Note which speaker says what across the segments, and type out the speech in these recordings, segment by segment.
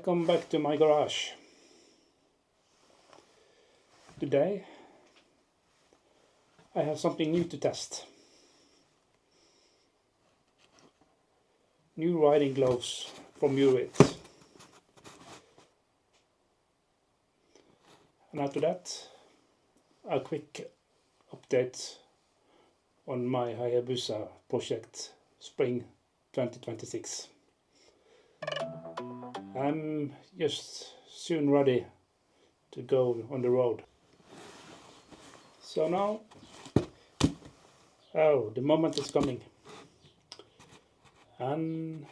Speaker 1: Welcome back to my garage. Today I have something new to test. New riding gloves from REV'IT. And after that, a quick update on my Hayabusa project spring 2026. I'm just soon ready to go on the road. So now, the moment is coming. And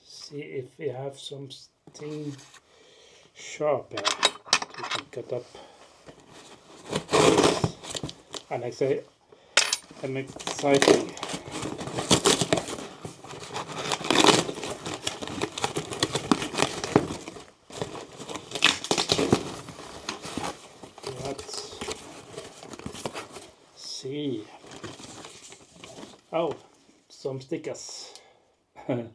Speaker 1: see if we have something sharp here to cut up. And I say, I'm excited. Let's see. Oh, some stickers. Yep.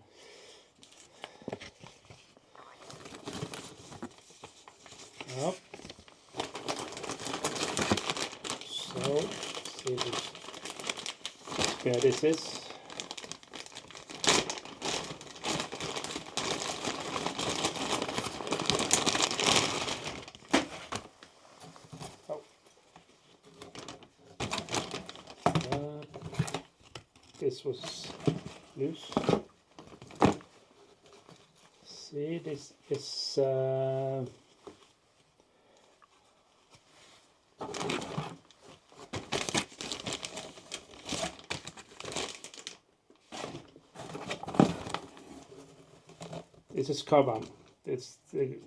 Speaker 1: So, see where this is. Oh. This was loose. See, this is this is Cavern. It's the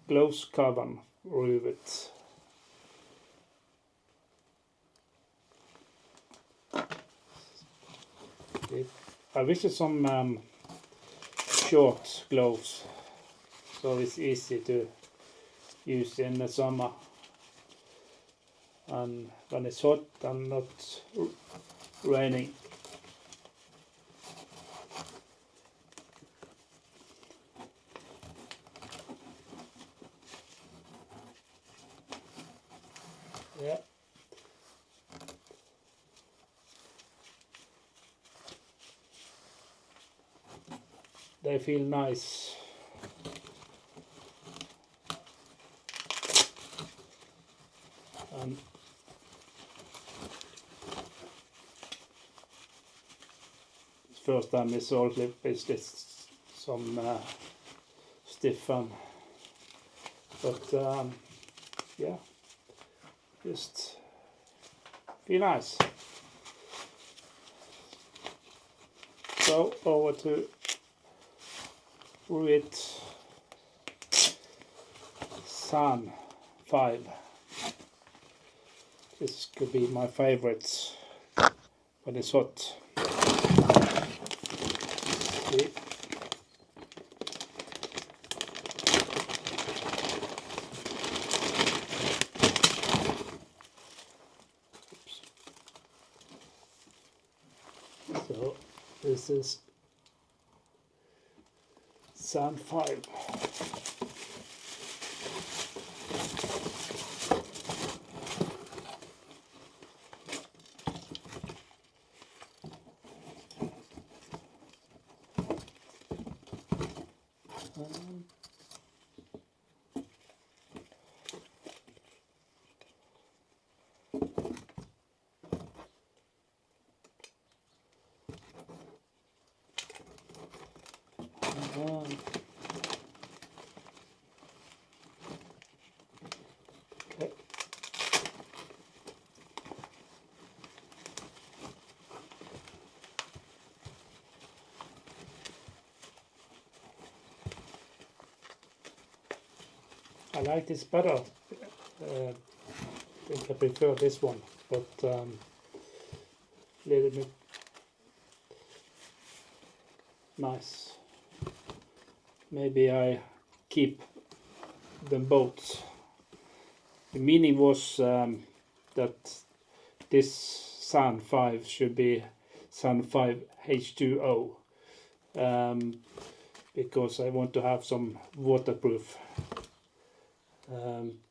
Speaker 1: gloves Cavern REV'IT. I wish it's some short gloves, so it's easy to use in the summer, and when it's hot and not raining. Yeah. They feel nice. And first time I saw clip is just some stiff one, but yeah, just feel nice. So over to REV'IT Sun 5. This could be my favorite when it's hot. See? Oops. So this is Sun 5. Okay. I like this better. I think I prefer this one, but little bit nice. Maybe I keep them both. The meaning was that this Sun 5 should be Sun 5 H2O. because I want to have some waterproof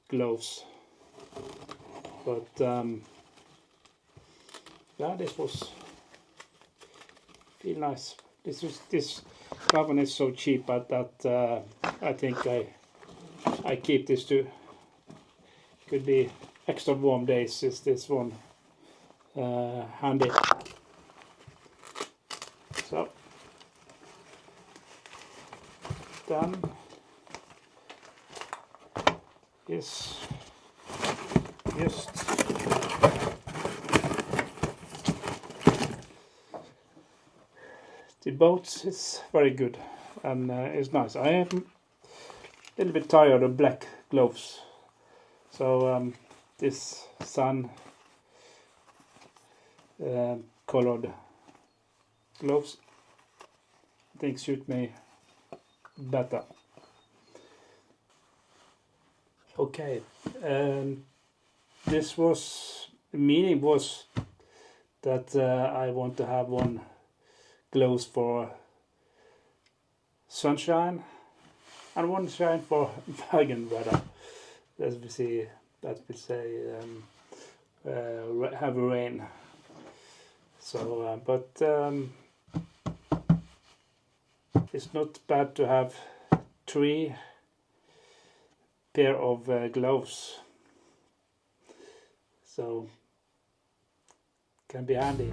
Speaker 1: gloves. But yeah, this was feel nice. This Cavern is so cheap that I think I keep this too. Could be extra warm days. Is this one handy? So then is just the boat is very good and it's nice. I am a little bit tired of black gloves, so this sun colored gloves I think suit me better. Okay, this was the meaning was that I want to have one gloves for sunshine and one shine for wagon weather. As we see, that we say heavy rain. So, but it's not bad to have 3 pair of gloves. So can be handy.